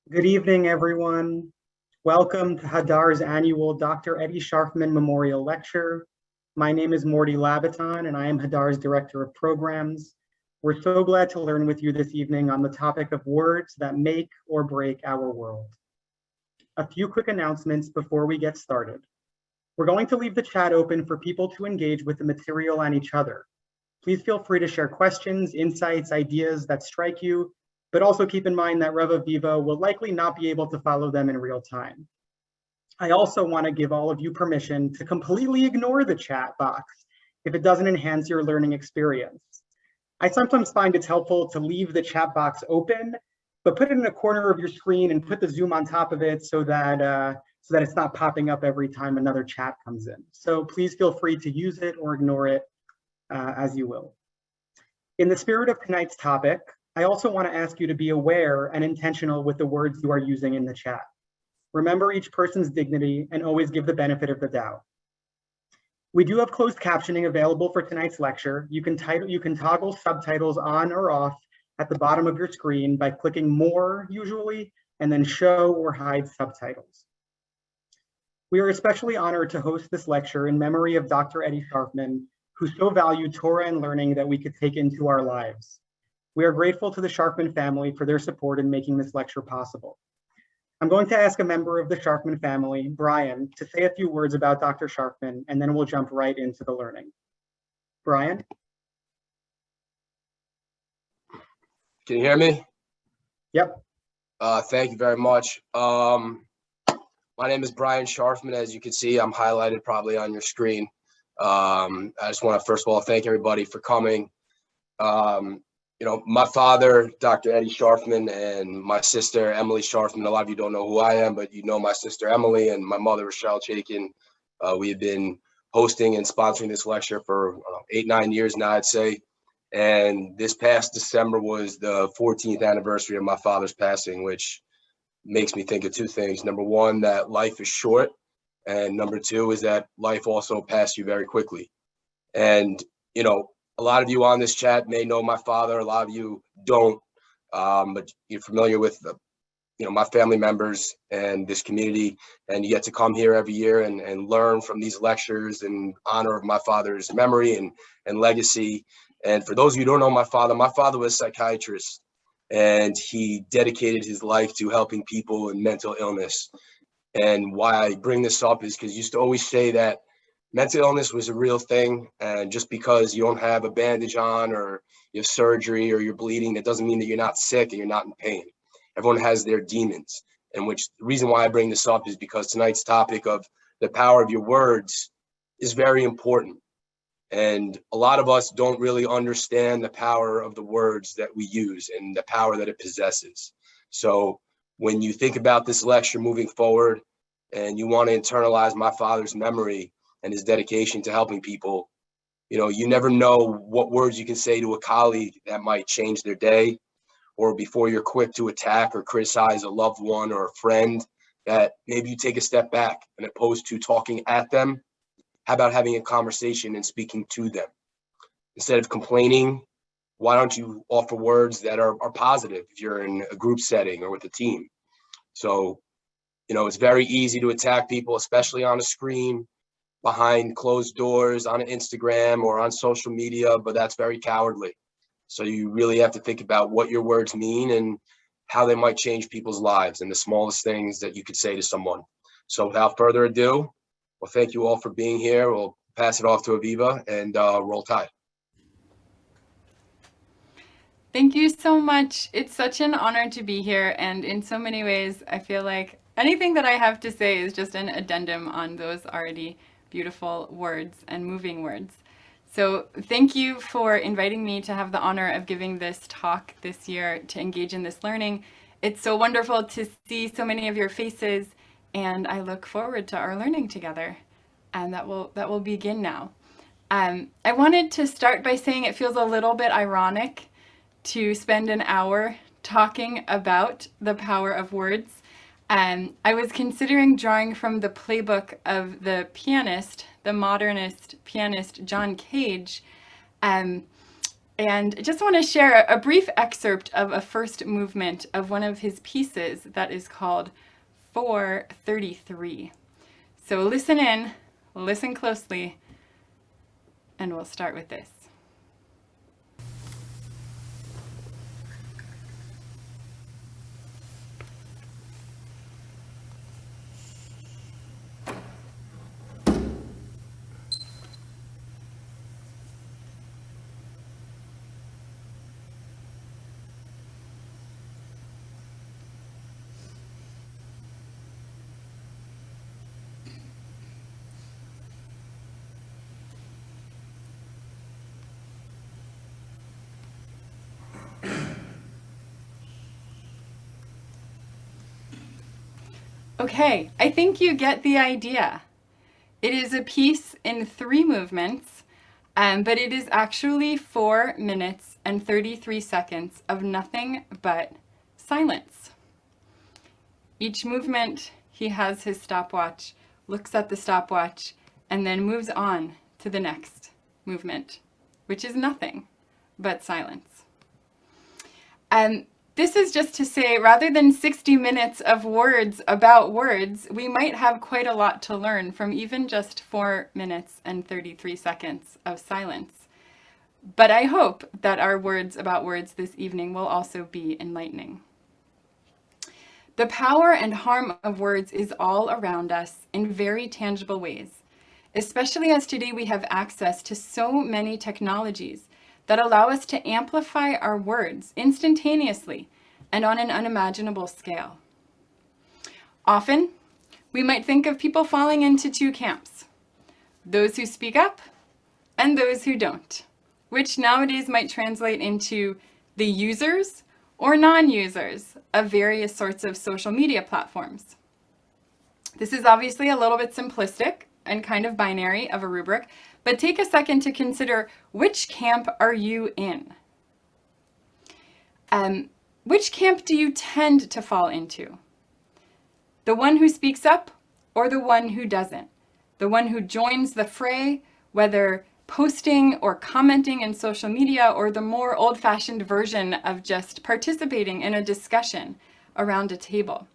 Good evening, everyone. Welcome to Hadar's annual Dr. Eddie Scharfman Memorial Lecture. My name is Morty Labaton, and I am Hadar's Director of Programs. We're so glad to learn with you this evening on the topic of words that make or break our world. A few quick announcements before we get started. We're going to leave the chat open for people to engage with the material and each other. Please feel free to share questions, insights, ideas that strike you, but also keep in mind that Rev Aviva will likely not be able to follow them in real time. I also want to give all of you permission to completely ignore the chat box if it doesn't enhance your learning experience. I sometimes find it's helpful to leave the chat box open, but put it in a corner of your screen and put the zoom on top of it so that it's not popping up every time another chat comes in. So please feel free to use it or ignore it as you will. In the spirit of tonight's topic, I also want to ask you to be aware and intentional with the words you are using in the chat. Remember each person's dignity and always give the benefit of the doubt. We do have closed captioning available for tonight's lecture. You can toggle subtitles on or off at the bottom of your screen by clicking More, usually, and then Show or Hide Subtitles. We are especially honored to host this lecture in memory of Dr. Eddie Scharfman, who so valued Torah and learning that we could take into our lives. We are grateful to the Scharfman family for their support in making this lecture possible. I'm going to ask a member of the Scharfman family, Brian, to say a few words about Dr. Scharfman, and then we'll jump right into the learning. Brian? Can you hear me? Yep. Thank you very much. My name is Brian Scharfman. As you can see, I'm highlighted probably on your screen. I just want to, first of all, thank everybody for coming. My father, Dr. Eddie Scharfman, and my sister, Emily Scharfman. A lot of you don't know who I am, but you know my sister, Emily, and my mother, Rochelle Chaikin. We have been hosting and sponsoring this lecture for 8-9 years now, I'd say. And this past December was the 14th anniversary of my father's passing, which makes me think of two things. Number one, that life is short. And number two is that life also passed you very quickly. And, a lot of you on this chat may know my father. A lot of you don't, but you're familiar with, my family members and this community, and you get to come here every year and learn from these lectures in honor of my father's memory and legacy. And for those of you who don't know my father was a psychiatrist, and he dedicated his life to helping people in mental illness. And why I bring this up is because he used to always say that mental illness was a real thing, and just because you don't have a bandage on or you have surgery or you're bleeding, that doesn't mean that you're not sick and you're not in pain. Everyone has their demons, and the reason why I bring this up is because tonight's topic of the power of your words is very important. And a lot of us don't really understand the power of the words that we use and the power that it possesses. So when you think about this lecture moving forward and you want to internalize my father's memory and his dedication to helping people, you never know what words you can say to a colleague that might change their day, or before you're quick to attack or criticize a loved one or a friend, that maybe you take a step back, and opposed to talking at them, how about having a conversation and speaking to them? Instead of complaining, why don't you offer words that are positive if you're in a group setting or with a team? So, it's very easy to attack people, especially on a screen, behind closed doors, on Instagram or on social media, but that's very cowardly. So you really have to think about what your words mean and how they might change people's lives and the smallest things that you could say to someone. So without further ado, well, thank you all for being here. We'll pass it off to Aviva and roll tide. Thank you so much. It's such an honor to be here, and in so many ways, I feel like anything that I have to say is just an addendum on those already beautiful words and moving words. So thank you for inviting me to have the honor of giving this talk this year to engage in this learning. It's so wonderful to see so many of your faces, and I look forward to our learning together. And that will begin now. I wanted to start by saying it feels a little bit ironic to spend an hour talking about the power of words. I was considering drawing from the playbook of the modernist pianist John Cage, And I just want to share a brief excerpt of a first movement of one of his pieces that is called 433. So listen in, listen closely, and we'll start with this. Okay, I think you get the idea. It is a piece in 3 movements, but it is actually 4 minutes and 33 seconds of nothing but silence. Each movement, he has his stopwatch, looks at the stopwatch, and then moves on to the next movement, which is nothing but silence. This is just to say, rather than 60 minutes of words about words, we might have quite a lot to learn from even just 4 minutes and 33 seconds of silence. But I hope that our words about words this evening will also be enlightening. The power and harm of words is all around us in very tangible ways, especially as today we have access to so many technologies that allow us to amplify our words instantaneously and on an unimaginable scale. Often, we might think of people falling into 2 camps, those who speak up and those who don't, which nowadays might translate into the users or non-users of various sorts of social media platforms. This is obviously a little bit simplistic and kind of binary of a rubric, but take a second to consider, which camp are you in? Which camp do you tend to fall into? The one who speaks up or the one who doesn't? The one who joins the fray, whether posting or commenting in social media, or the more old-fashioned version of just participating in a discussion around a table?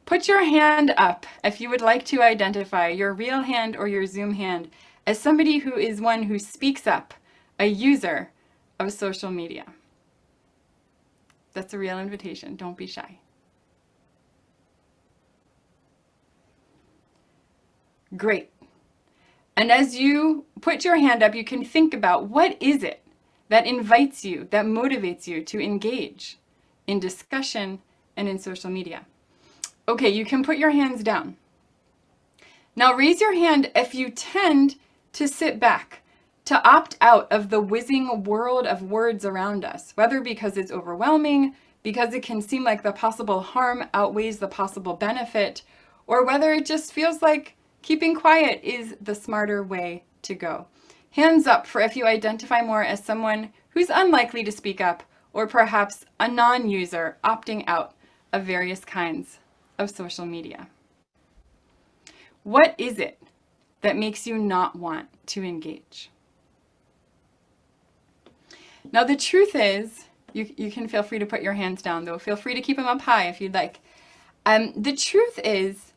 Put your hand up if you would like to identify your real hand or your Zoom hand as somebody who is one who speaks up, a user of social media. That's a real invitation. Don't be shy. Great. And as you put your hand up, you can think about, what is it that invites you, that motivates you to engage in discussion and in social media? Okay, you can put your hands down. Now raise your hand if you tend to sit back, to opt out of the whizzing world of words around us, whether because it's overwhelming, because it can seem like the possible harm outweighs the possible benefit, or whether it just feels like keeping quiet is the smarter way to go. Hands up for if you identify more as someone who's unlikely to speak up, or perhaps a non-user opting out of various kinds of social media. What is it that makes you not want to engage? Now, the truth is, you can feel free to put your hands down, though. Feel free to keep them up high if you'd like. The truth is,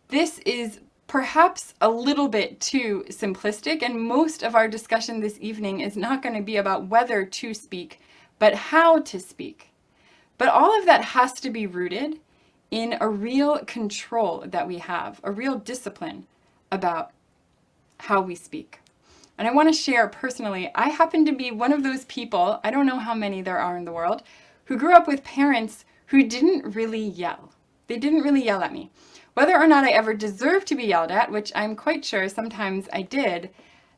this is perhaps a little bit too simplistic, and most of our discussion this evening is not going to be about whether to speak, but how to speak. But all of that has to be rooted in a real control that we have, a real discipline about how we speak. And I want to share personally, I happen to be one of those people, I don't know how many there are in the world, who grew up with parents who didn't really yell. They didn't really yell at me. Whether or not I ever deserved to be yelled at, which I'm quite sure sometimes I did,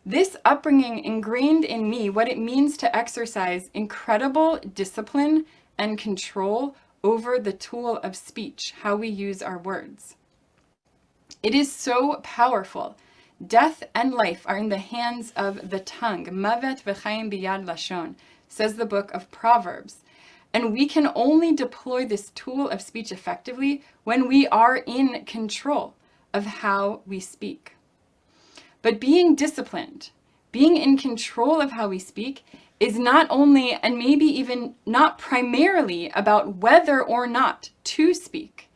this upbringing ingrained in me what it means to exercise incredible discipline and control over the tool of speech, how we use our words. It is so powerful. Death and life are in the hands of the tongue. Mavet v'chaim biyad lashon, says the book of Proverbs. And we can only deploy this tool of speech effectively when we are in control of how we speak. But being disciplined, being in control of how we speak, is not only, and maybe even not primarily, about whether or not to speak.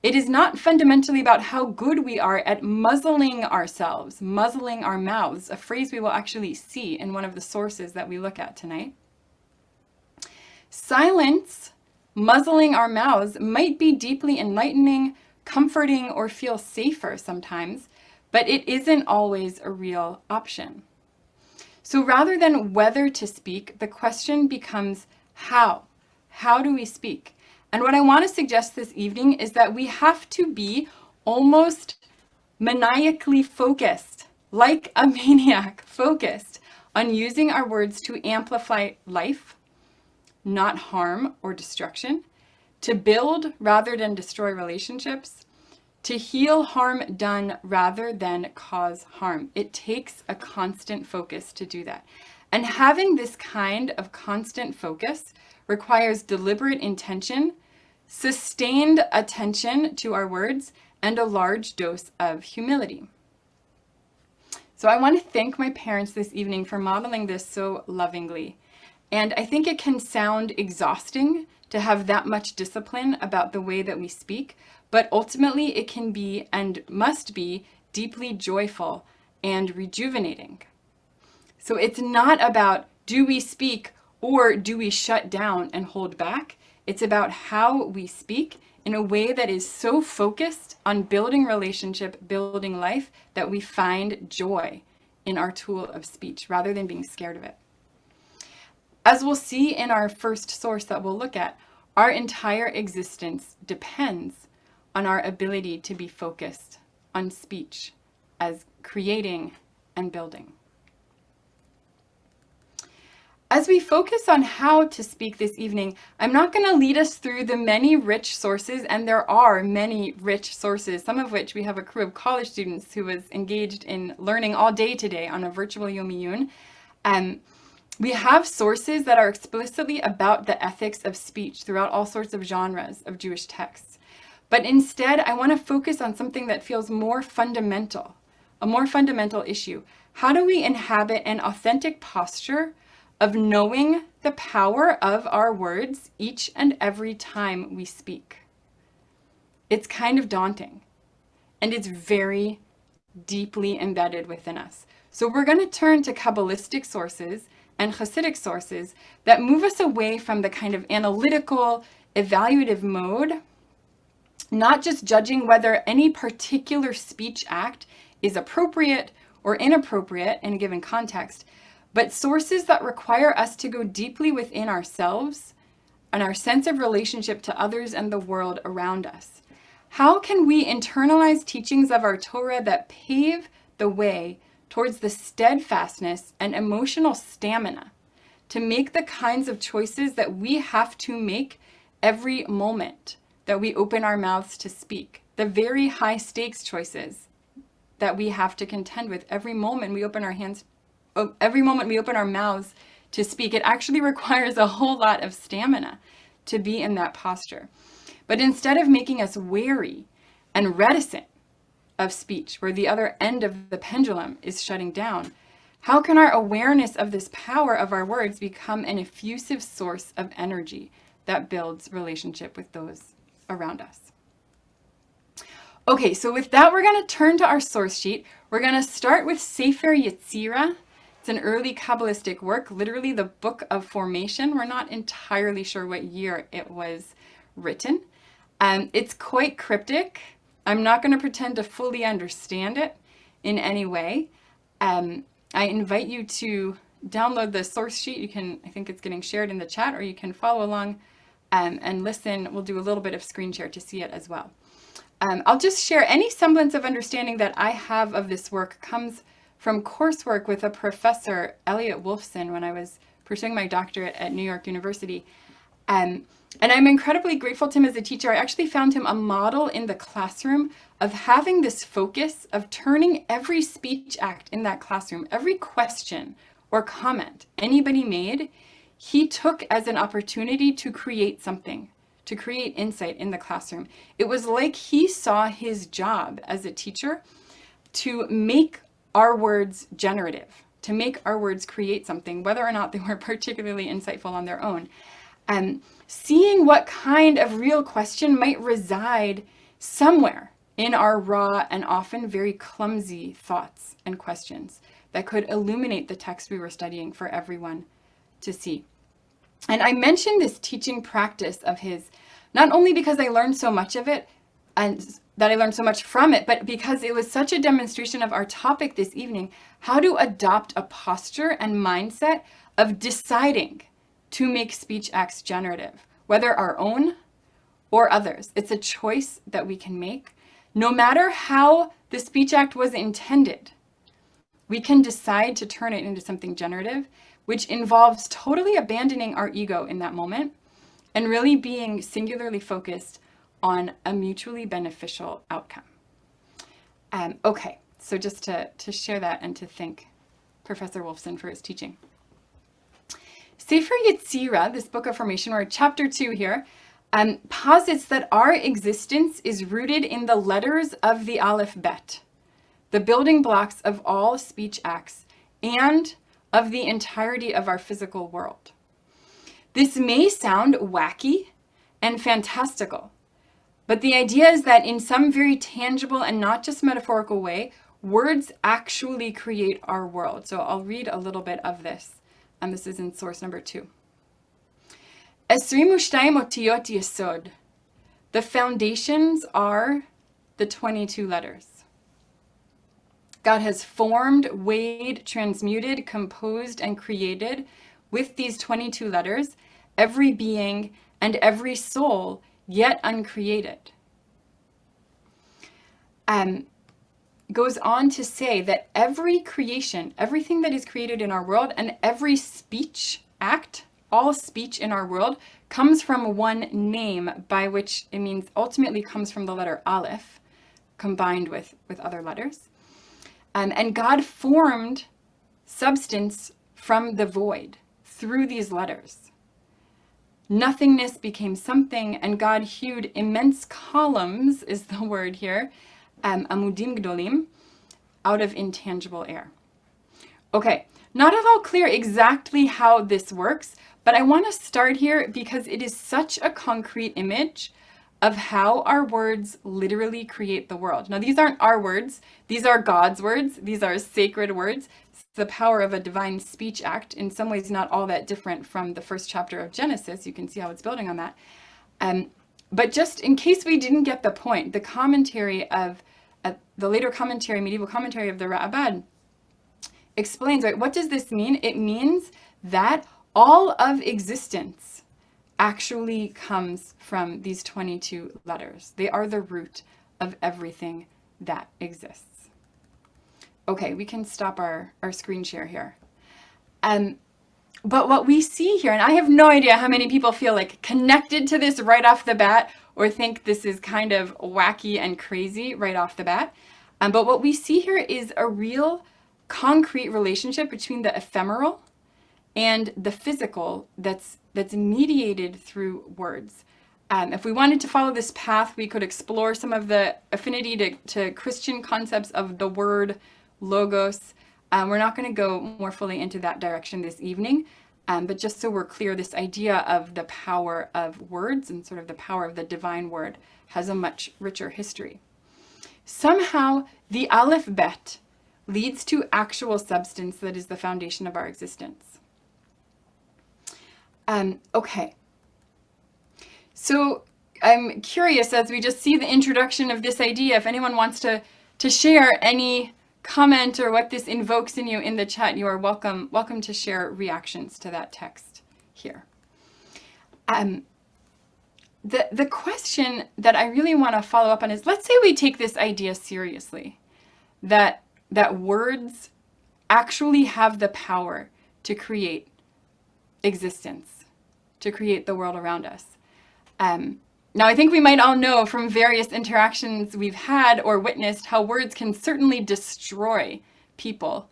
It is not fundamentally about how good we are at muzzling ourselves, muzzling our mouths, a phrase we will actually see in one of the sources that we look at tonight. Silence, muzzling our mouths, might be deeply enlightening, comforting, or feel safer sometimes, but it isn't always a real option. So rather than whether to speak, the question becomes how. How do we speak? And what I want to suggest this evening is that we have to be almost maniacally focused, like a maniac, focused on using our words to amplify life, not harm or destruction, to build rather than destroy relationships, to heal harm done rather than cause harm. It takes a constant focus to do that. And having this kind of constant focus requires deliberate intention, sustained attention to our words, and a large dose of humility. So I want to thank my parents this evening for modeling this so lovingly. And I think it can sound exhausting to have that much discipline about the way that we speak, but ultimately it can be and must be deeply joyful and rejuvenating. So it's not about do we speak or do we shut down and hold back? It's about how we speak in a way that is so focused on building relationship, building life, that we find joy in our tool of speech rather than being scared of it. As we'll see in our first source that we'll look at, our entire existence depends on our ability to be focused on speech as creating and building. As we focus on how to speak this evening, I'm not going to lead us through the many rich sources, and there are many rich sources, some of which we have a crew of college students who was engaged in learning all day today on a virtual Yomiyun. We have sources that are explicitly about the ethics of speech throughout all sorts of genres of Jewish texts. But instead, I want to focus on something that feels more fundamental, a more fundamental issue. How do we inhabit an authentic posture of knowing the power of our words each and every time we speak? It's kind of daunting, and it's very deeply embedded within us. So we're going to turn to Kabbalistic sources and Hasidic sources that move us away from the kind of analytical, evaluative mode, not just judging whether any particular speech act is appropriate or inappropriate in a given context, but sources that require us to go deeply within ourselves and our sense of relationship to others and the world around us. How can we internalize teachings of our Torah that pave the way towards the steadfastness and emotional stamina to make the kinds of choices that we have to make every moment that we open our mouths to speak, the very high stakes choices that we have to contend with every moment we open our mouths to speak? It actually requires a whole lot of stamina to be in that posture. But instead of making us wary and reticent of speech, where the other end of the pendulum is shutting down, how can our awareness of this power of our words become an effusive source of energy that builds relationship with those around us? Okay, so with that, we're going to turn to our source sheet. We're going to start with Sefer Yetzirah. It's an early Kabbalistic work, literally the Book of Formation. We're not entirely sure what year it was written. It's quite cryptic. I'm not going to pretend to fully understand it in any way. I invite you to download the source sheet. You can, I think it's getting shared in the chat, or you can follow along and listen. We'll do a little bit of screen share to see it as well. I'll just share any semblance of understanding that I have of this work comes from coursework with a professor, Elliot Wolfson, when I was pursuing my doctorate at New York University. And I'm incredibly grateful to him as a teacher. I actually found him a model in the classroom of having this focus of turning every speech act in that classroom, every question or comment anybody made, he took as an opportunity to create something, to create insight in the classroom. It was like he saw his job as a teacher to make our words generative, to make our words create something, whether or not they were particularly insightful on their own. Seeing what kind of real question might reside somewhere in our raw and often very clumsy thoughts and questions that could illuminate the text we were studying for everyone to see. And I mentioned this teaching practice of his, not only because I learned so much of it and that I learned so much from it, but because it was such a demonstration of our topic this evening, how to adopt a posture and mindset of deciding to make speech acts generative, whether our own or others. It's a choice that we can make. No matter how the speech act was intended, we can decide to turn it into something generative, which involves totally abandoning our ego in that moment and really being singularly focused on a mutually beneficial outcome. Okay, so just to share that and to thank Professor Wolfson for his teaching. Sefer Yetzirah, this book of formation, or chapter 2 here, posits that our existence is rooted in the letters of the Aleph Bet, the building blocks of all speech acts and of the entirety of our physical world. This may sound wacky and fantastical, but the idea is that in some very tangible and not just metaphorical way, words actually create our world. So I'll read a little bit of this, and this is in source number 2. 22 otiyot yesod. The foundations are the 22 letters. God has formed, weighed, transmuted, composed, and created with these 22 letters every being and every soul yet uncreated. Goes on to say that every creation, everything that is created in our world, and every speech act, all speech in our world, comes from one name, by which it means ultimately comes from the letter Aleph, combined with other letters. And God formed substance from the void through these letters. Nothingness became something, and God hewed immense columns, is the word here, amudim gdolim, out of intangible air. Okay, not at all clear exactly how this works, but I want to start here because it is such a concrete image of how our words literally create the world. Now, these aren't our words. These are God's words. These are sacred words. It's the power of a divine speech act, in some ways not all that different from the first chapter of Genesis. You can see how it's building on that. But just in case we didn't get the point, the commentary of, the later commentary, medieval commentary of the Ra'abad explains, right, what does this mean? It means that all of existence actually comes from these 22 letters. They are the root of everything that exists. Okay, we can stop our screen share here. But what we see here, and I have no idea how many people feel like connected to this right off the bat or think this is kind of wacky and crazy right off the bat. But what we see here is a real concrete relationship between the ephemeral and the physical that's mediated through words. If we wanted to follow this path, we could explore some of the affinity to Christian concepts of the word logos. We're not going to go more fully into that direction this evening, but just so we're clear, this idea of the power of words and sort of the power of the divine word has a much richer history. Somehow, the Aleph Bet leads to actual substance that is the foundation of our existence. Okay. So I'm curious, as we just see the introduction of this idea, if anyone wants to share any comment or what this invokes in you in the chat, you are welcome to share reactions to that text here. The question that I really want to follow up on is, let's say we take this idea seriously, that words actually have the power to create existence, to create the world around us. Now, I think we might all know from various interactions we've had or witnessed how words can certainly destroy people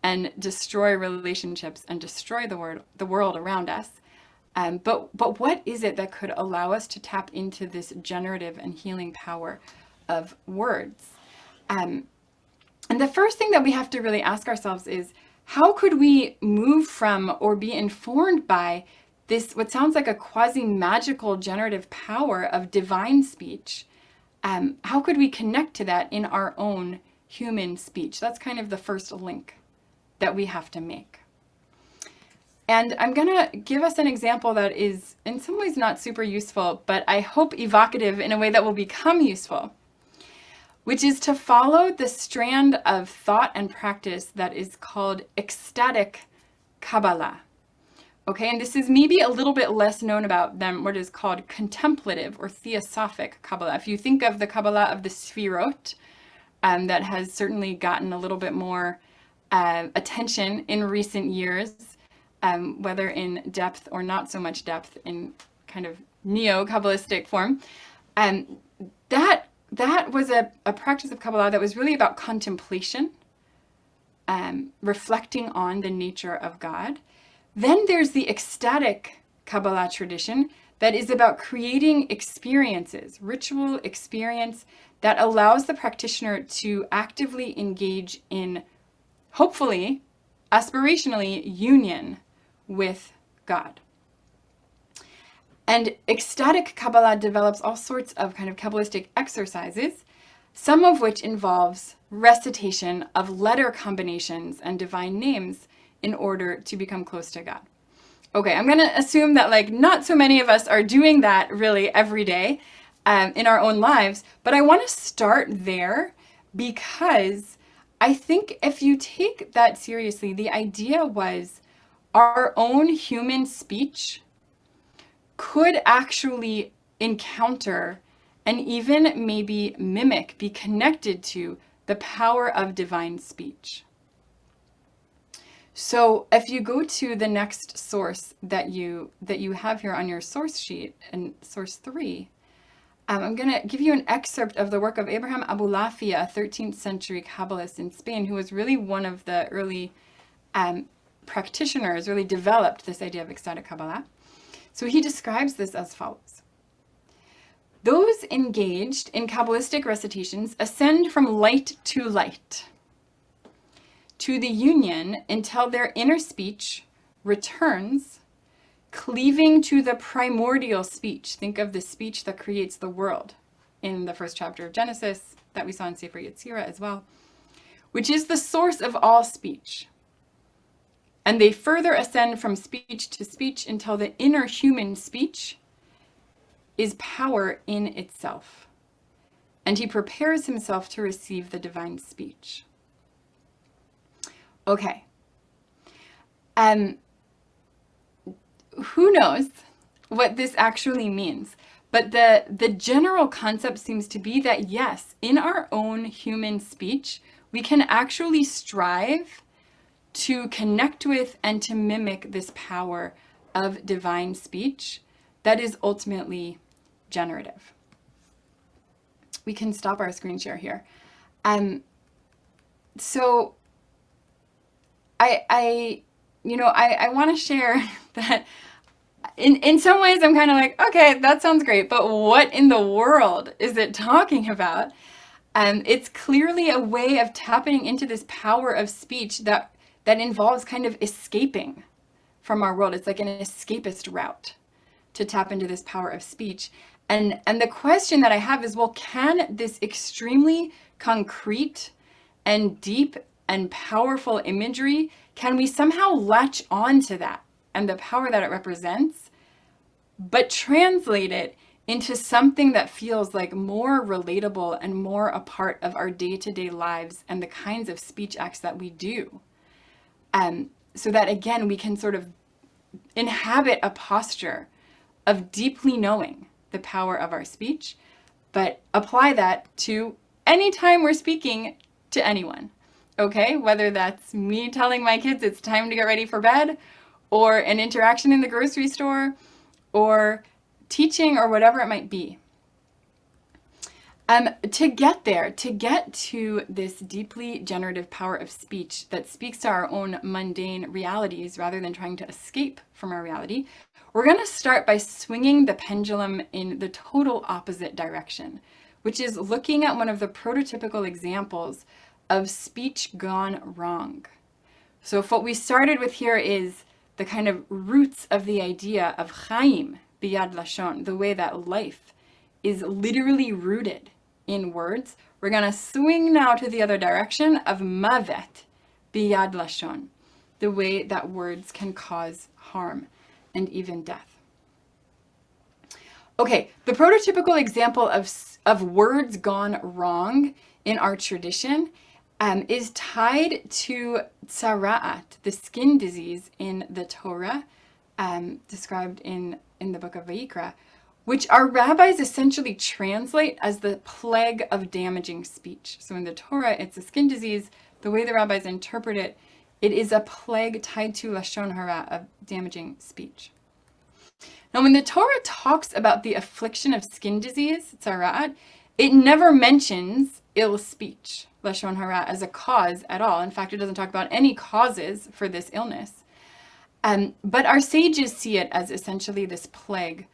and destroy relationships and destroy the world around us. But what is it that could allow us to tap into this generative and healing power of words? And the first thing that we have to really ask ourselves is, how could we move from or be informed by this, what sounds like a quasi-magical generative power of divine speech? How could we connect to that in our own human speech? That's kind of the first link that we have to make. And I'm going to give us an example that is in some ways not super useful, but I hope evocative in a way that will become useful, which is to follow the strand of thought and practice that is called ecstatic kabbalah. Okay, and this is maybe a little bit less known about than what is called contemplative or theosophic kabbalah. If you think of the kabbalah of the Sfirot, that has certainly gotten a little bit more attention in recent years, whether in depth or not so much depth in kind of neo-Kabbalistic form. That was a practice of Kabbalah that was really about contemplation, reflecting on the nature of God. Then there's the ecstatic Kabbalah tradition that is about creating experiences, ritual experience that allows the practitioner to actively engage in, hopefully, aspirationally, union with God. And ecstatic Kabbalah develops all sorts of kind of Kabbalistic exercises, some of which involves recitation of letter combinations and divine names in order to become close to God. Okay, I'm going to assume that like not so many of us are doing that really every day in our own lives, but I want to start there because I think if you take that seriously, the idea was our own human speech could actually encounter and even maybe mimic, be connected to the power of divine speech. So if you go to the next source that you have here on your source sheet, and source 3, I'm going to give you an excerpt of the work of Abraham Abulafia, a 13th century Kabbalist in Spain, who was really one of the early practitioners, really developed this idea of ecstatic Kabbalah. So he describes this as follows. Those engaged in Kabbalistic recitations ascend from light to light, to the union until their inner speech returns, cleaving to the primordial speech. Think of the speech that creates the world in the first chapter of Genesis that we saw in Sefer Yetzirah as well, which is the source of all speech. And they further ascend from speech to speech until the inner human speech is power in itself. And he prepares himself to receive the divine speech. Okay. Who knows what this actually means? But the general concept seems to be that yes, in our own human speech, we can actually strive to connect with and to mimic this power of divine speech that is ultimately generative. We can stop our screen share here. So I want to share that in some ways I'm kind of like, okay, that sounds great, but what in the world is it talking about? It's clearly a way of tapping into this power of speech that involves kind of escaping from our world. It's like an escapist route to tap into this power of speech. And the question that I have is, well, can this extremely concrete and deep and powerful imagery, can we somehow latch on to that and the power that it represents, but translate it into something that feels like more relatable and more a part of our day-to-day lives and the kinds of speech acts that we do? So that, again, we can sort of inhabit a posture of deeply knowing the power of our speech, but apply that to any time we're speaking to anyone, okay? Whether that's me telling my kids it's time to get ready for bed, or an interaction in the grocery store, or teaching, or whatever it might be. To get there, to get to this deeply generative power of speech that speaks to our own mundane realities rather than trying to escape from our reality, we're going to start by swinging the pendulum in the total opposite direction, which is looking at one of the prototypical examples of speech gone wrong. So if what we started with here is the kind of roots of the idea of chaim biyad lashon, the way that life is literally rooted in words, we're going to swing now to the other direction of mavet biyad lashon, the way that words can cause harm and even death. Okay, the prototypical example of words gone wrong in our tradition is tied to tzara'at, the skin disease in the Torah, described in the book of Vayikra, which our rabbis essentially translate as the plague of damaging speech. So in the Torah, it's a skin disease. The way the rabbis interpret it, it is a plague tied to lashon hara, of damaging speech. Now, when the Torah talks about the affliction of skin disease, tzara'at, it never mentions ill speech, lashon hara, as a cause at all. In fact, it doesn't talk about any causes for this illness. But our sages see it as essentially this plague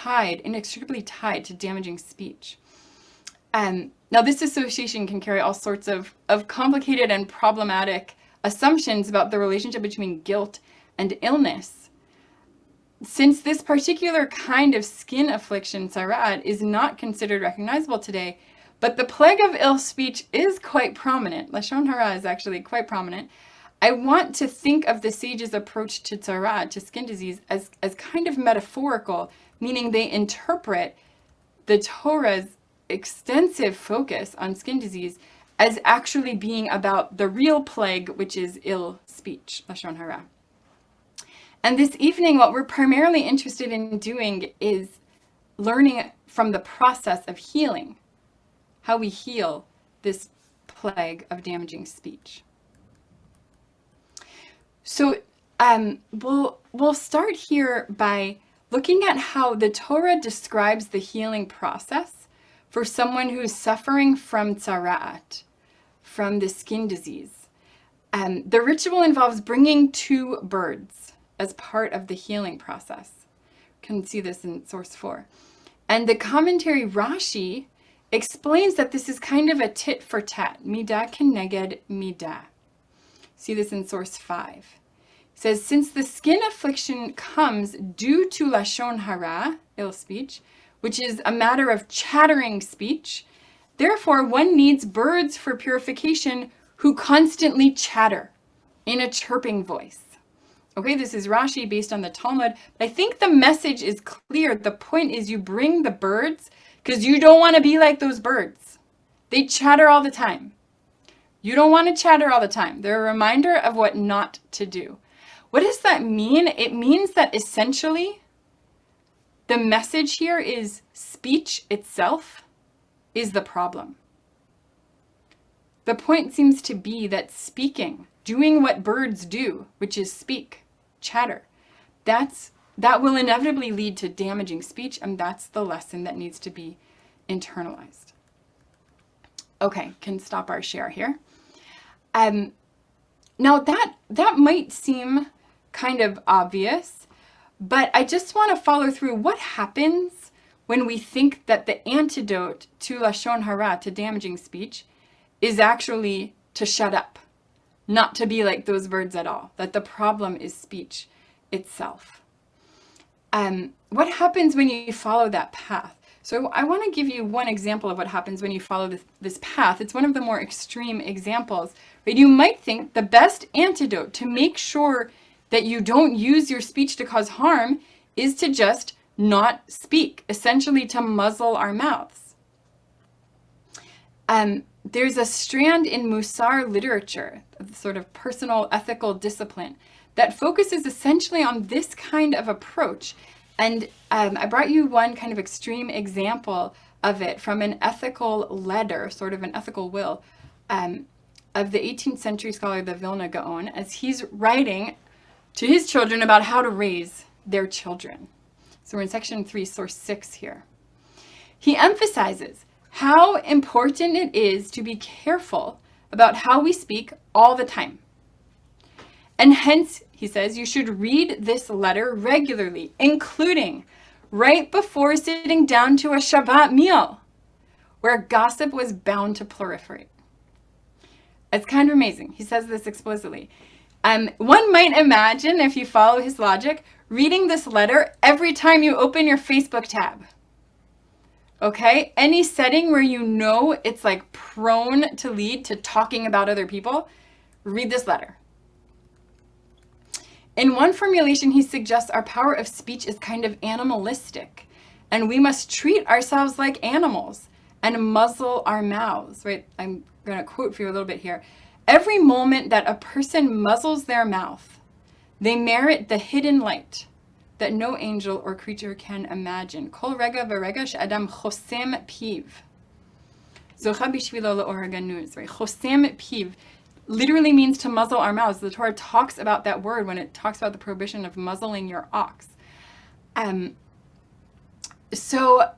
inextricably tied to damaging speech. Now, this association can carry all sorts of complicated and problematic assumptions about the relationship between guilt and illness. Since this particular kind of skin affliction, tzara'at, is not considered recognizable today, but the plague of ill speech is quite prominent. Lashon hara is actually quite prominent. I want to think of the sages' approach to tzara'at, to skin disease, as kind of metaphorical, meaning they interpret the Torah's extensive focus on skin disease as actually being about the real plague, which is ill speech, lashon hara. And this evening, what we're primarily interested in doing is learning from the process of healing, how we heal this plague of damaging speech. So we'll start here by looking at how the Torah describes the healing process for someone who's suffering from tzara'at, from the skin disease. The ritual involves bringing 2 birds as part of the healing process. You can see this in source 4. And the commentary Rashi explains that this is kind of a tit for tat, midah keneged midah. See this in source 5. It says, since the skin affliction comes due to lashon hara, ill speech, which is a matter of chattering speech, therefore one needs birds for purification who constantly chatter in a chirping voice. Okay, this is Rashi based on the Talmud. I think the message is clear. The point is you bring the birds because you don't want to be like those birds. They chatter all the time. You don't want to chatter all the time. They're a reminder of what not to do. What does that mean? It means that essentially the message here is speech itself is the problem. The point seems to be that speaking, doing what birds do, which is speak, chatter, that will inevitably lead to damaging speech, and that's the lesson that needs to be internalized. Okay, can stop our share here. Now that might seem kind of obvious, but I just want to follow through what happens when we think that the antidote to lashon hara, to damaging speech, is actually to shut up, not to be like those birds at all, that the problem is speech itself. What happens when you follow that path? So I want to give you one example of what happens when you follow this path. It's one of the more extreme examples, right? You might think the best antidote to make sure that you don't use your speech to cause harm is to just not speak, essentially to muzzle our mouths. There's a strand in Musar literature, a sort of personal ethical discipline, that focuses essentially on this kind of approach. And I brought you one kind of extreme example of it from an ethical letter, sort of an ethical will, of the 18th century scholar, the Vilna Gaon, as he's writing to his children about how to raise their children. So we're in section 3, source 6 here. He emphasizes how important it is to be careful about how we speak all the time. And hence, he says, you should read this letter regularly, including right before sitting down to a Shabbat meal, where gossip was bound to proliferate. It's kind of amazing. He says this explicitly. One might imagine, if you follow his logic, reading this letter every time you open your Facebook tab. Okay? Any setting where you know it's like prone to lead to talking about other people, read this letter. In one formulation, he suggests our power of speech is kind of animalistic, and we must treat ourselves like animals and muzzle our mouths, right? I'm going to quote for you a little bit here. Every moment that a person muzzles their mouth, they merit the hidden light that no angel or creature can imagine. Kol rega v'rega she'adam chosem piv. Zocha bishvilo le'or haganuz, right? Chosem piv literally means to muzzle our mouths. The Torah talks about that word when it talks about the prohibition of muzzling your ox. So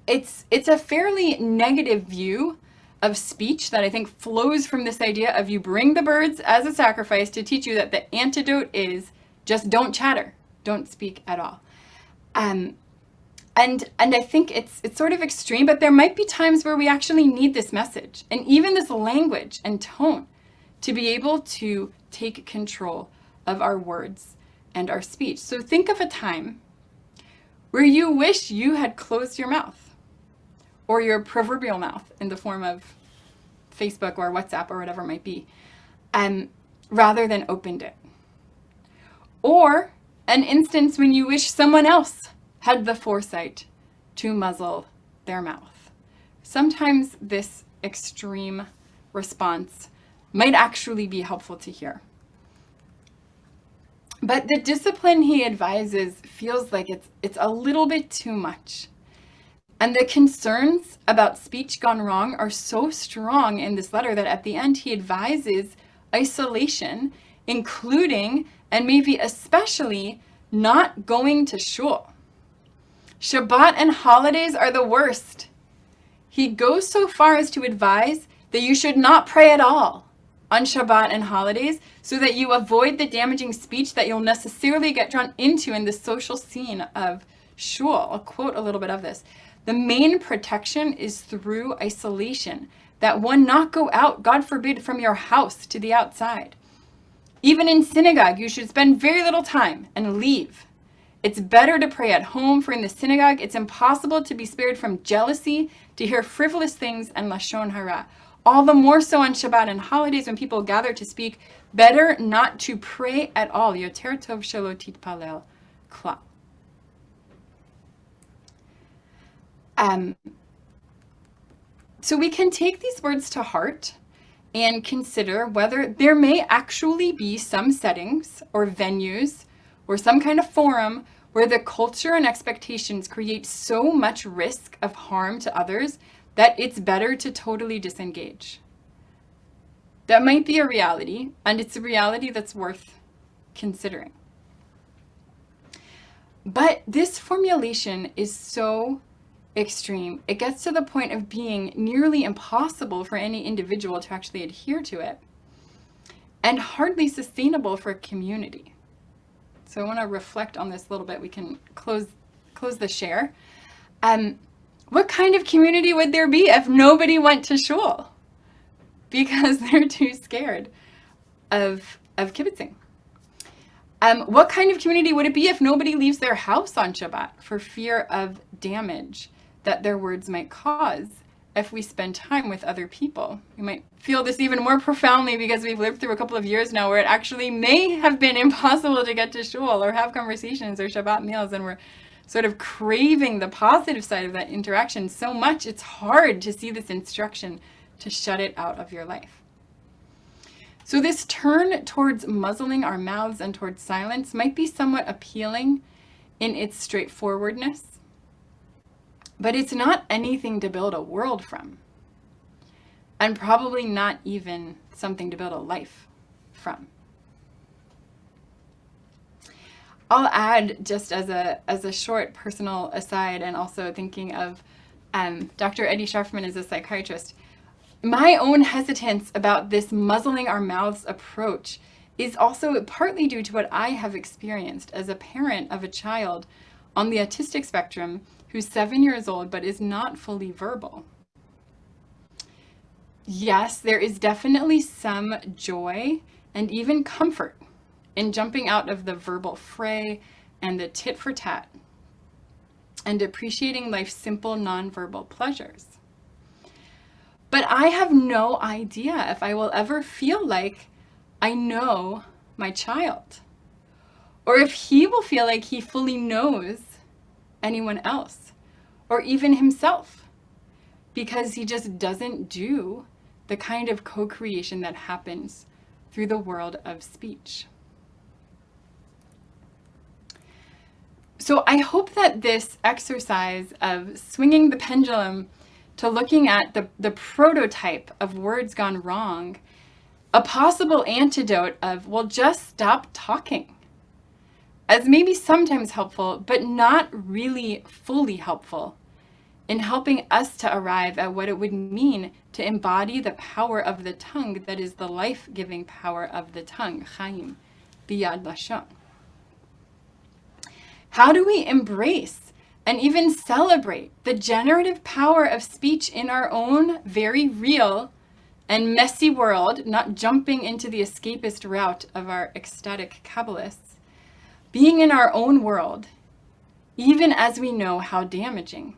it's a fairly negative view of speech that I think flows from this idea of you bring the birds as a sacrifice to teach you that the antidote is just don't chatter, don't speak at all. And I think it's sort of extreme, but there might be times where we actually need this message and even this language and tone to be able to take control of our words and our speech. So think of a time where you wish you had closed your mouth, or your proverbial mouth in the form of Facebook or WhatsApp or whatever it might be, rather than opened it. Or an instance when you wish someone else had the foresight to muzzle their mouth. Sometimes this extreme response might actually be helpful to hear. But the discipline he advises feels like it's a little bit too much. And the concerns about speech gone wrong are so strong in this letter that at the end he advises isolation, including and maybe especially not going to shul. Shabbat and holidays are the worst. He goes so far as to advise that you should not pray at all on Shabbat and holidays so that you avoid the damaging speech that you'll necessarily get drawn into in the social scene of shul. I'll quote a little bit of this. The main protection is through isolation, that one not go out, God forbid, from your house to the outside. Even in synagogue, you should spend very little time and leave. It's better to pray at home, for in the synagogue, it's impossible to be spared from jealousy, to hear frivolous things, and lashon hara. All the more so on Shabbat and holidays when people gather to speak, better not to pray at all. Yoter tov shelo titpalel klal. So we can take these words to heart and consider whether there may actually be some settings or venues or some kind of forum where the culture and expectations create so much risk of harm to others that it's better to totally disengage. That might be a reality, and it's a reality that's worth considering. But this formulation is so extreme. It gets to the point of being nearly impossible for any individual to actually adhere to it, and hardly sustainable for a community. So I want to reflect on this a little bit. We can close the share. What kind of community would there be if nobody went to shul because they're too scared of kibitzing? What kind of community would it be if nobody leaves their house on Shabbat for fear of damage that their words might cause if we spend time with other people? We might feel this even more profoundly because we've lived through a couple of years now where it actually may have been impossible to get to shul or have conversations or Shabbat meals, and we're sort of craving the positive side of that interaction so much it's hard to see this instruction to shut it out of your life. So this turn towards muzzling our mouths and towards silence might be somewhat appealing in its straightforwardness, but it's not anything to build a world from, and probably not even something to build a life from. I'll add, just as a short personal aside, and also thinking of Dr. Eddie Scharfman as a psychiatrist, my own hesitance about this muzzling our mouths approach is also partly due to what I have experienced as a parent of a child on the autistic spectrum who's 7 years old but is not fully verbal. Yes, there is definitely some joy and even comfort in jumping out of the verbal fray and the tit for tat and appreciating life's simple nonverbal pleasures. But I have no idea if I will ever feel like I know my child, or if he will feel like he fully knows anyone else, or even himself, because he just doesn't do the kind of co-creation that happens through the world of speech. So I hope that this exercise of swinging the pendulum to looking at the prototype of words gone wrong, a possible antidote of, well, just stop talking, as maybe sometimes helpful, but not really fully helpful in helping us to arrive at what it would mean to embody the power of the tongue that is the life-giving power of the tongue, chaim, biyad lashon. How do we embrace and even celebrate the generative power of speech in our own very real and messy world, not jumping into the escapist route of our ecstatic kabbalists, being in our own world, even as we know how damaging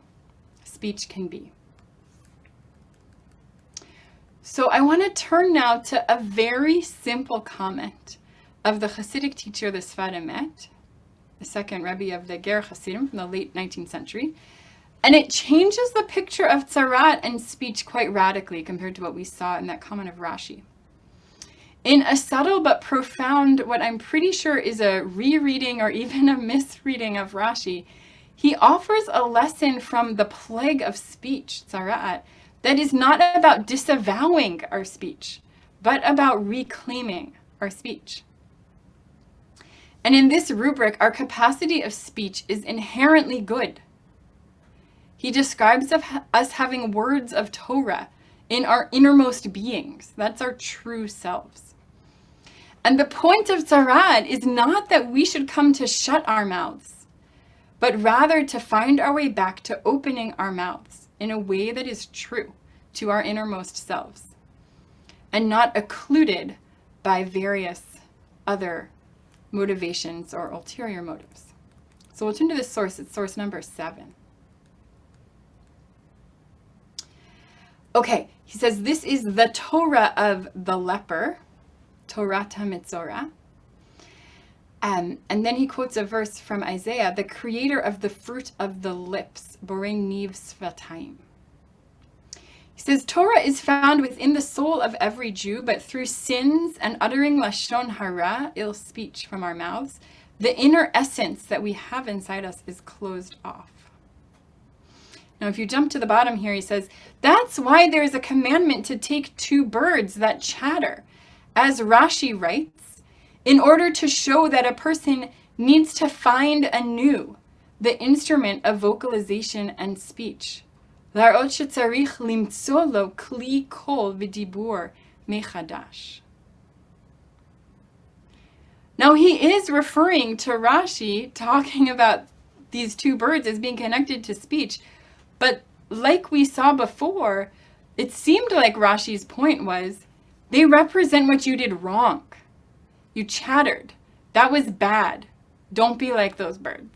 speech can be? So I want to turn now to a very simple comment of the Hasidic teacher, the Sfat Emet, the second Rebbe of the Ger Hasidim from the late 19th century. And it changes the picture of tzarat and speech quite radically compared to what we saw in that comment of Rashi. In a subtle but profound, what I'm pretty sure is a rereading or even a misreading of Rashi, he offers a lesson from the plague of speech, tzarat, that is not about disavowing our speech, but about reclaiming our speech. And in this rubric, our capacity of speech is inherently good. He describes us having words of Torah in our innermost beings. That's our true selves. And the point of tzarat is not that we should come to shut our mouths, but rather to find our way back to opening our mouths in a way that is true to our innermost selves and not occluded by various other motivations or ulterior motives. So we'll turn to this source. It's source number 7. Okay, he says this is the Torah of the leper, Torah Mitzorah. And then he quotes a verse from Isaiah, the creator of the fruit of the lips, Borei Niv Svatayim. He says, Torah is found within the soul of every Jew, but through sins and uttering lashon hara, ill speech from our mouths, the inner essence that we have inside us is closed off. Now, if you jump to the bottom here, he says, that's why there is a commandment to take 2 birds that chatter, as Rashi writes, in order to show that a person needs to find anew the instrument of vocalization and speech. Now he is referring to Rashi talking about these 2 birds as being connected to speech. But like we saw before, it seemed like Rashi's point was they represent what you did wrong. You chattered. That was bad. Don't be like those birds.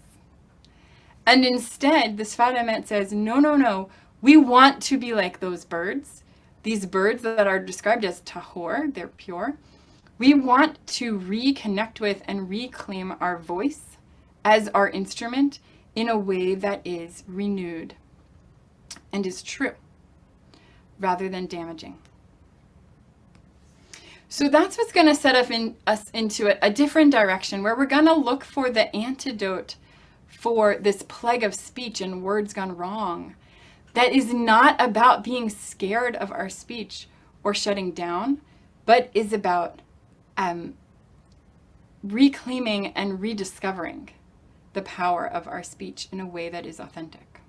And instead, the Sfat Emet says, no. We want to be like those birds. These birds that are described as tahor, they're pure. We want to reconnect with and reclaim our voice as our instrument in a way that is renewed and is true, rather than damaging. So that's what's going to set us into a different direction, where we're going to look for the antidote for this plague of speech and words gone wrong, that is not about being scared of our speech or shutting down, but is about reclaiming and rediscovering the power of our speech in a way that is authentic.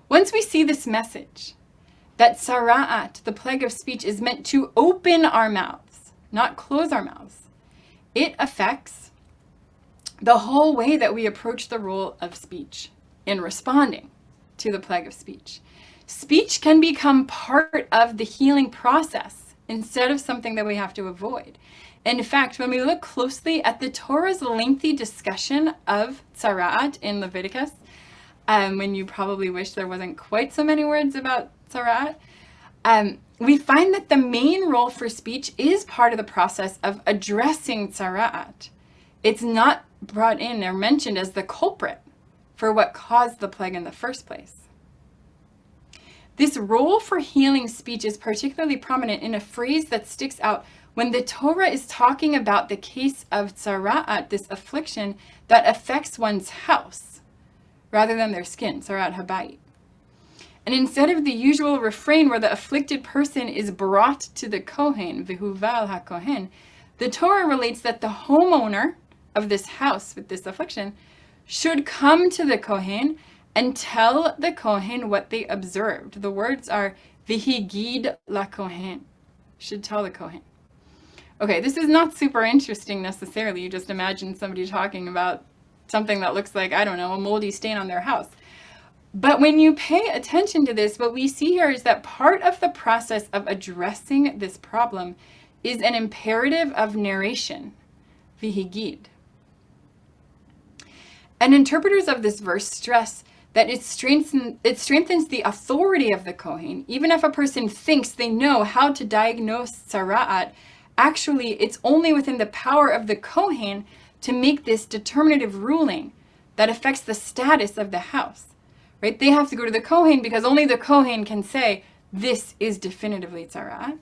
Once we see this message, that tzarat, the plague of speech, is meant to open our mouths, not close our mouths, it affects the whole way that we approach the role of speech in responding to the plague of speech. Speech can become part of the healing process instead of something that we have to avoid. In fact, when we look closely at the Torah's lengthy discussion of tzara'at in Leviticus, when you probably wish there wasn't quite so many words about tzara'at, we find that the main role for speech is part of the process of addressing tzara'at. It's not brought in or mentioned as the culprit for what caused the plague in the first place. This role for healing speech is particularly prominent in a phrase that sticks out when the Torah is talking about the case of tzara'at, this affliction that affects one's house, rather than their skin, tzara'at habayit. And instead of the usual refrain where the afflicted person is brought to the Kohen, v'huval ha-Kohen, the Torah relates that the homeowner of this house with this affliction should come to the Kohen and tell the Kohen what they observed. The words are v'higid la-Kohen, should tell the Kohen. Okay, this is not super interesting necessarily. You just imagine somebody talking about something that looks like, I don't know, a moldy stain on their house. But when you pay attention to this, what we see here is that part of the process of addressing this problem is an imperative of narration, v'higid. And interpreters of this verse stress that it strengthens the authority of the Kohen. Even if a person thinks they know how to diagnose tzara'at, actually it's only within the power of the Kohen to make this determinative ruling that affects the status of the house. Right? They have to go to the Kohen because only the Kohen can say, this is definitively tzara'at.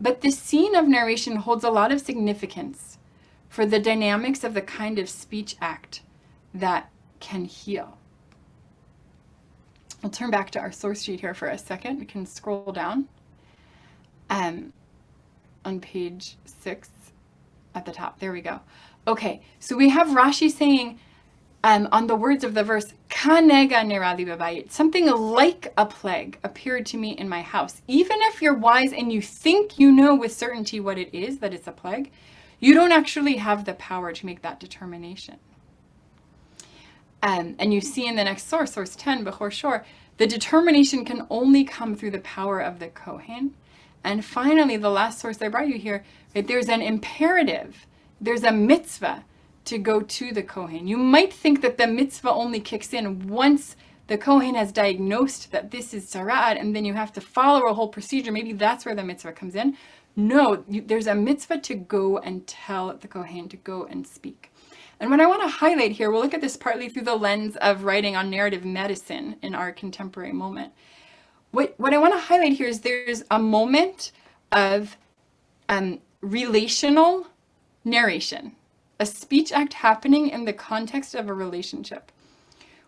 But this scene of narration holds a lot of significance for the dynamics of the kind of speech act that can heal. I'll turn back to our source sheet here for a second. We can scroll down on page 6 at the top. There we go. Okay, so we have Rashi saying, on the words of the verse, Kanega nerali babayit, something like a plague appeared to me in my house. Even if you're wise and you think you know with certainty what it is, that it's a plague, you don't actually have the power to make that determination. And you see in the next source, source 10, Bechor Shor, the determination can only come through the power of the Kohen. And finally, the last source I brought you here, right, there's an imperative, there's a mitzvah to go to the Kohen. You might think that the mitzvah only kicks in once the Kohen has diagnosed that this is tzara'at, and then you have to follow a whole procedure. Maybe that's where the mitzvah comes in. No, there's a mitzvah to go and tell the Kohen, to go and speak. And what I want to highlight here, we'll look at this partly through the lens of writing on narrative medicine in our contemporary moment. What I want to highlight here is there's a moment of relational narration, a speech act happening in the context of a relationship,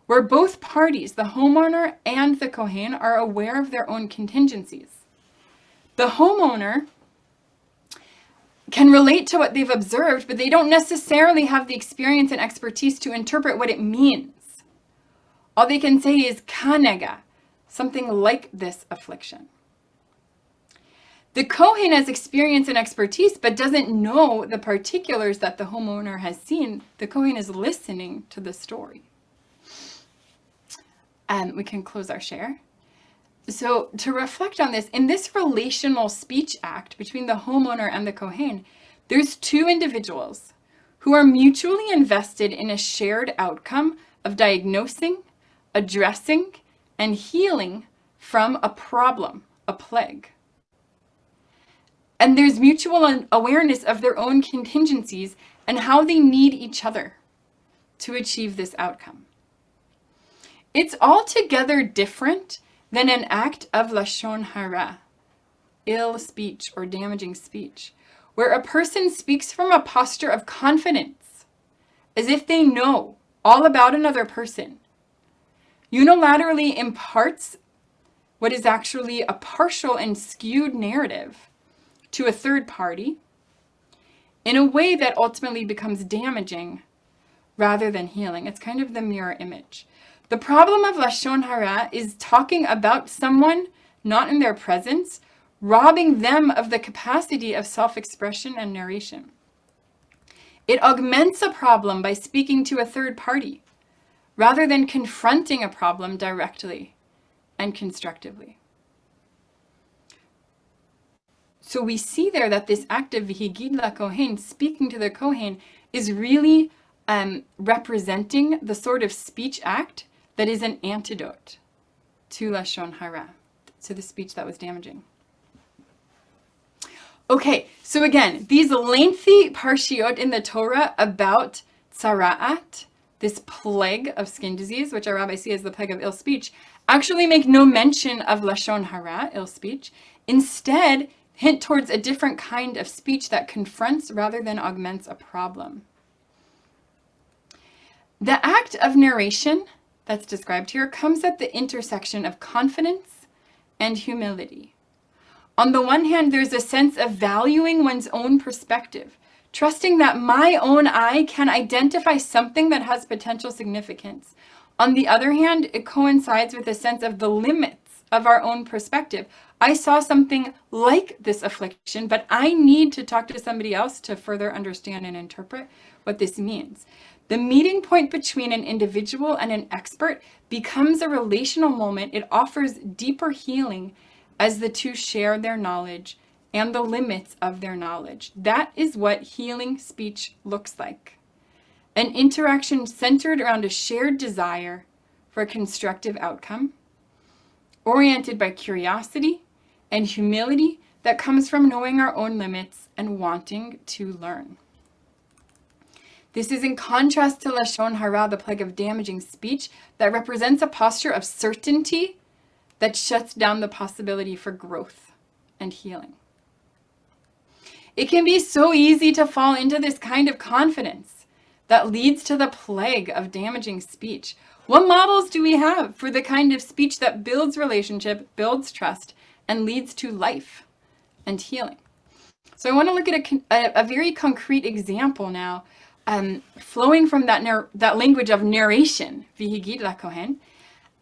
where both parties, the homeowner and the Kohen, are aware of their own contingencies. The homeowner can relate to what they've observed, but they don't necessarily have the experience and expertise to interpret what it means. All they can say is kanega, something like this affliction. The Kohen has experience and expertise, but doesn't know the particulars that the homeowner has seen. The Kohen is listening to the story. And we can close our share. So to reflect on this, in this relational speech act between the homeowner and the Kohen, there's two individuals who are mutually invested in a shared outcome of diagnosing, addressing, and healing from a problem, a plague. And there's mutual awareness of their own contingencies and how they need each other to achieve this outcome. It's altogether different than an act of lashon hara, ill speech or damaging speech, where a person speaks from a posture of confidence, as if they know all about another person, unilaterally imparts what is actually a partial and skewed narrative to a third party in a way that ultimately becomes damaging rather than healing. It's kind of the mirror image. The problem of lashon hara is talking about someone not in their presence, robbing them of the capacity of self-expression and narration. It augments a problem by speaking to a third party rather than confronting a problem directly and constructively. So we see there that this act of v'higid lakohen, speaking to the Kohen, is really representing the sort of speech act that is an antidote to lashon hara, to the speech that was damaging. Okay, so again, these lengthy parshiot in the Torah about tzara'at, this plague of skin disease, which our rabbis see as the plague of ill speech, actually make no mention of lashon hara, ill speech. Instead, hint towards a different kind of speech that confronts rather than augments a problem. The act of narration that's described here comes at the intersection of confidence and humility. On the one hand, there's a sense of valuing one's own perspective, trusting that my own eye can identify something that has potential significance. On the other hand, it coincides with a sense of the limits of our own perspective. I saw something like this affliction, but I need to talk to somebody else to further understand and interpret what this means. The meeting point between an individual and an expert becomes a relational moment. It offers deeper healing as the two share their knowledge and the limits of their knowledge. That is what healing speech looks like. An interaction centered around a shared desire for a constructive outcome, oriented by curiosity and humility that comes from knowing our own limits and wanting to learn. This is in contrast to lashon hara, the plague of damaging speech, that represents a posture of certainty that shuts down the possibility for growth and healing. It can be so easy to fall into this kind of confidence that leads to the plague of damaging speech. What models do we have for the kind of speech that builds relationship, builds trust, and leads to life and healing? So I want to look at a very concrete example now, flowing from that language of narration, v'higid lakohen,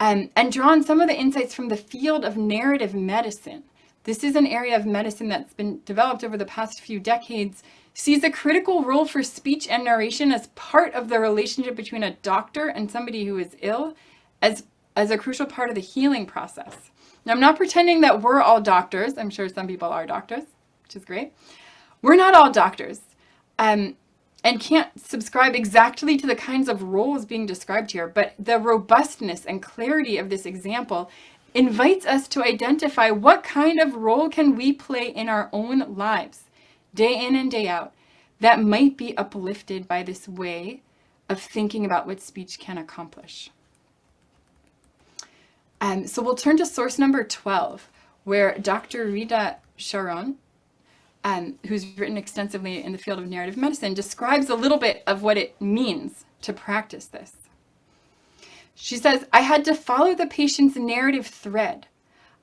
and draw on some of the insights from the field of narrative medicine. This is an area of medicine that's been developed over the past few decades, sees a critical role for speech and narration as part of the relationship between a doctor and somebody who is ill, as a crucial part of the healing process. Now, I'm not pretending that we're all doctors. I'm sure some people are doctors, which is great. We're not all doctors, and can't subscribe exactly to the kinds of roles being described here, but the robustness and clarity of this example invites us to identify what kind of role can we play in our own lives, day in and day out, that might be uplifted by this way of thinking about what speech can accomplish. So we'll turn to source number 12, where Dr. Rita Sharon, who's written extensively in the field of narrative medicine, describes a little bit of what it means to practice this. She says, I had to follow the patient's narrative thread,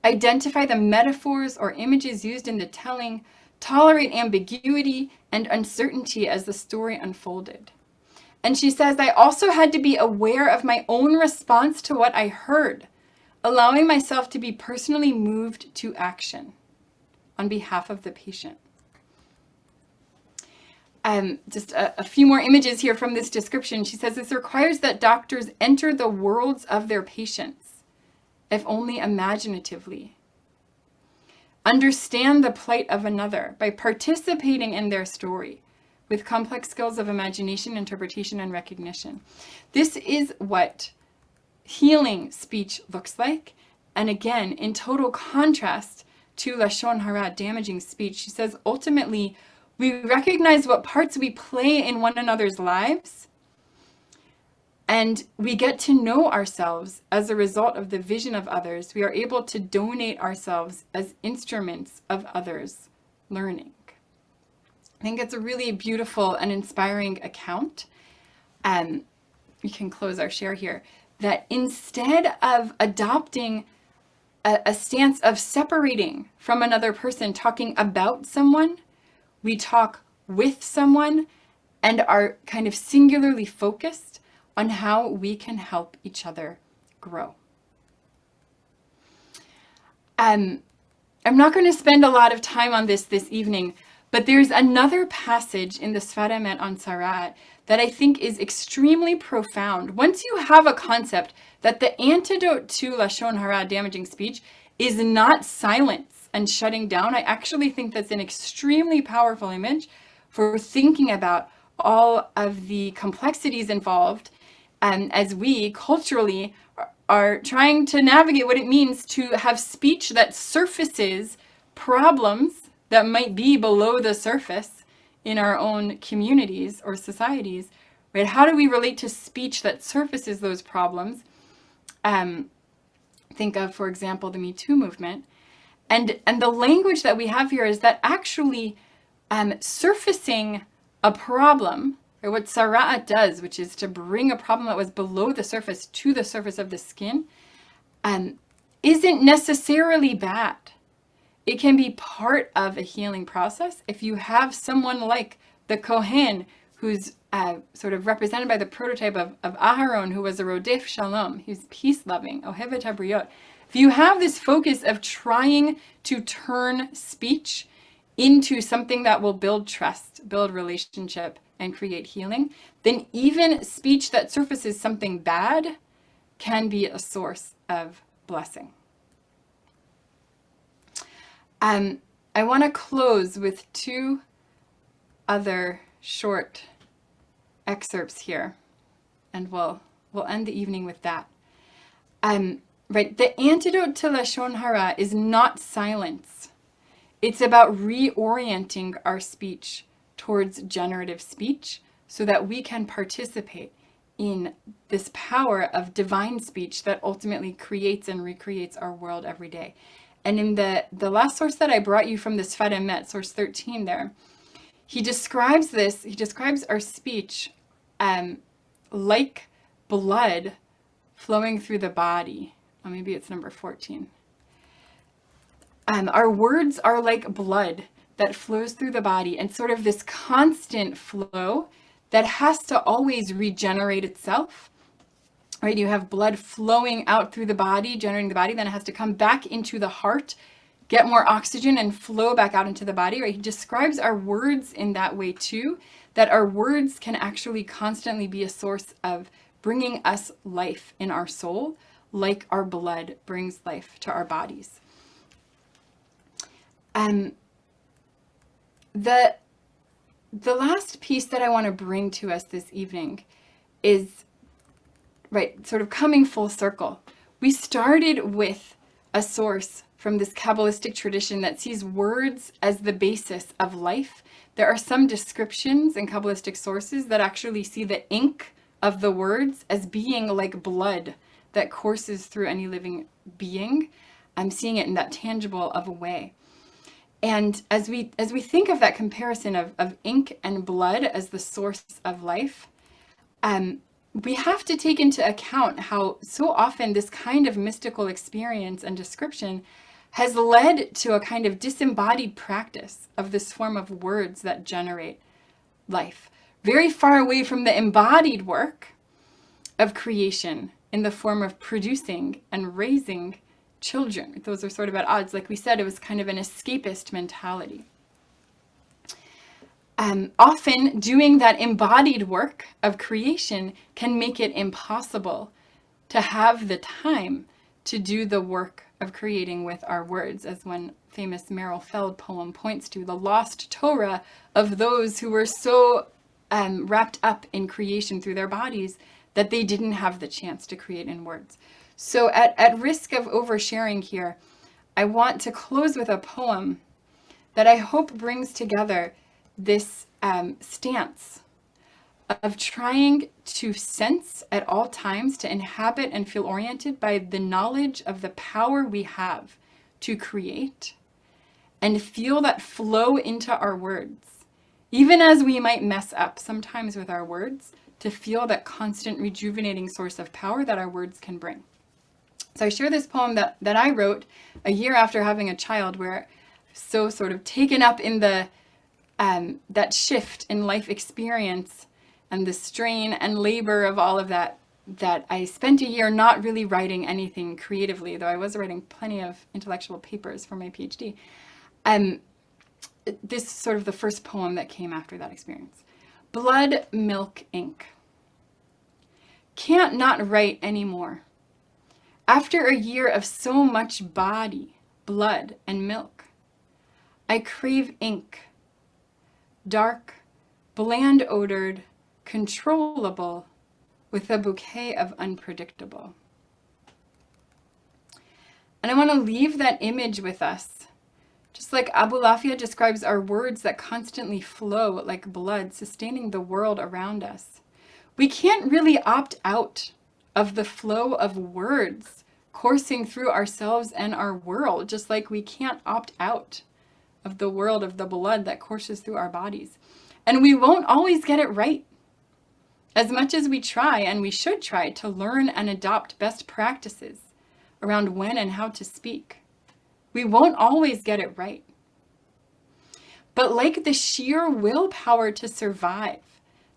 identify the metaphors or images used in the telling, tolerate ambiguity and uncertainty as the story unfolded. And she says, I also had to be aware of my own response to what I heard, allowing myself to be personally moved to action on behalf of the patient. Just a few more images here from this description. She says this requires that doctors enter the worlds of their patients, if only imaginatively. Understand the plight of another by participating in their story with complex skills of imagination, interpretation, and recognition. This is what healing speech looks like. And again, in total contrast to lashon hara, damaging speech, she says ultimately, we recognize what parts we play in one another's lives, and we get to know ourselves as a result of the vision of others. We are able to donate ourselves as instruments of others' learning. I think it's a really beautiful and inspiring account. We can close our share here. That instead of adopting a stance of separating from another person, talking about someone, we talk with someone and are kind of singularly focused on how we can help each other grow. I'm not going to spend a lot of time on this evening, but there's another passage in the Sfat Emet on Tzara'at that I think is extremely profound. Once you have a concept that the antidote to lashon hara, damaging speech, is not silence and shutting down, I actually think that's an extremely powerful image for thinking about all of the complexities involved, as we culturally are trying to navigate what it means to have speech that surfaces problems that might be below the surface in our own communities or societies, right? How do we relate to speech that surfaces those problems? Think of, for example, the Me Too movement. And the language that we have here is that actually surfacing a problem, or what sara'at does, which is to bring a problem that was below the surface to the surface of the skin, isn't necessarily bad. It can be part of a healing process. If you have someone like the Kohen, who's sort of represented by the prototype of Aharon, who was a Rodef Shalom, who's peace-loving, Ohevet HaBriot. If you have this focus of trying to turn speech into something that will build trust, build relationship, and create healing, then even speech that surfaces something bad can be a source of blessing. I want to close with two other short excerpts here, and we'll end the evening with that. Right, the antidote to Lashon Hara is not silence. It's about reorienting our speech towards generative speech so that we can participate in this power of divine speech that ultimately creates and recreates our world every day. And in the last source that I brought you from the Sfat Emet, source 13 there, he describes our speech like blood flowing through the body. Oh, maybe it's number 14. Our words are like blood that flows through the body, and sort of this constant flow that has to always regenerate itself. Right? You have blood flowing out through the body, generating the body, then it has to come back into the heart, get more oxygen, and flow back out into the body. Right? He describes our words in that way too, that our words can actually constantly be a source of bringing us life in our soul, like our blood brings life to our bodies. The last piece that I want to bring to us this evening is, right, sort of coming full circle. We started with a source from this Kabbalistic tradition that sees words as the basis of life. There are some descriptions in Kabbalistic sources that actually see the ink of the words as being like blood that courses through any living being. I'm seeing it in that tangible of a way. And as we think of that comparison of ink and blood as the source of life, we have to take into account how so often this kind of mystical experience and description has led to a kind of disembodied practice of this form of words that generate life, very far away from the embodied work of creation in the form of producing and raising children. Those are sort of at odds. Like we said, it was kind of an escapist mentality. Often doing that embodied work of creation can make it impossible to have the time to do the work of creating with our words, as one famous Merrill Feld poem points to, the lost Torah of those who were so wrapped up in creation through their bodies that they didn't have the chance to create in words. So at risk of oversharing here, I want to close with a poem that I hope brings together this stance of trying to sense at all times, to inhabit and feel oriented by the knowledge of the power we have to create, and feel that flow into our words, even as we might mess up sometimes with our words, to feel that constant rejuvenating source of power that our words can bring. So I share this poem that I wrote a year after having a child, where so sort of taken up in the that shift in life experience and the strain and labor of all of that, that I spent a year not really writing anything creatively, though I was writing plenty of intellectual papers for my PhD. This is sort of the first poem that came after that experience. Blood, milk, ink. Can't not write anymore. After a year of so much body, blood, and milk, I crave ink, dark, bland-odored, controllable, with a bouquet of unpredictable. And I want to leave that image with us. Just like Abulafia describes our words that constantly flow like blood, sustaining the world around us. We can't really opt out of the flow of words coursing through ourselves and our world, just like we can't opt out of the world of the blood that courses through our bodies. And we won't always get it right. As much as we try, and we should try, to learn and adopt best practices around when and how to speak, we won't always get it right. But like the sheer willpower to survive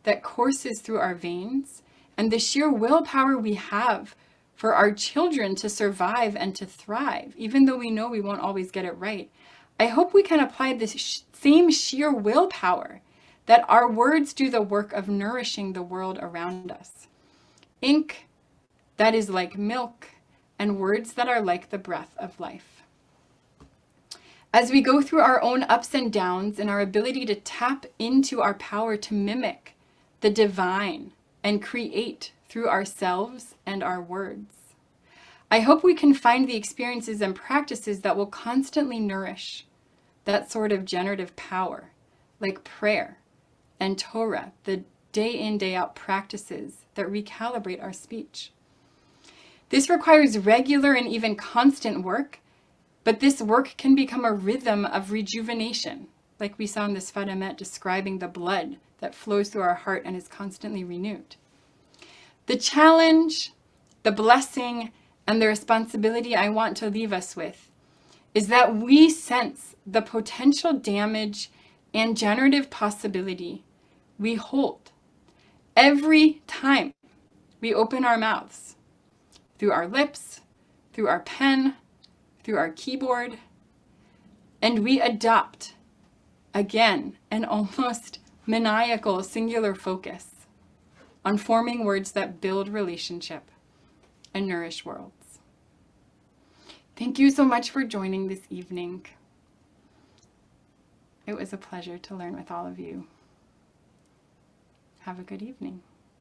that courses through our veins, and the sheer willpower we have for our children to survive and to thrive, even though we know we won't always get it right, I hope we can apply this same sheer willpower that our words do the work of nourishing the world around us. Ink that is like milk, and words that are like the breath of life. As we go through our own ups and downs and our ability to tap into our power to mimic the divine and create through ourselves and our words, I hope we can find the experiences and practices that will constantly nourish that sort of generative power, like prayer and Torah, the day in, day out practices that recalibrate our speech. This requires regular and even constant work, but this work can become a rhythm of rejuvenation, like we saw in this Fadamet describing the blood that flows through our heart and is constantly renewed. The challenge, the blessing, and the responsibility I want to leave us with is that we sense the potential damage and generative possibility we hold every time we open our mouths, through our lips, through our pen, through our keyboard, and we adopt, again, an almost maniacal singular focus on forming words that build relationship and nourish worlds. Thank you so much for joining this evening. It was a pleasure to learn with all of you. Have a good evening.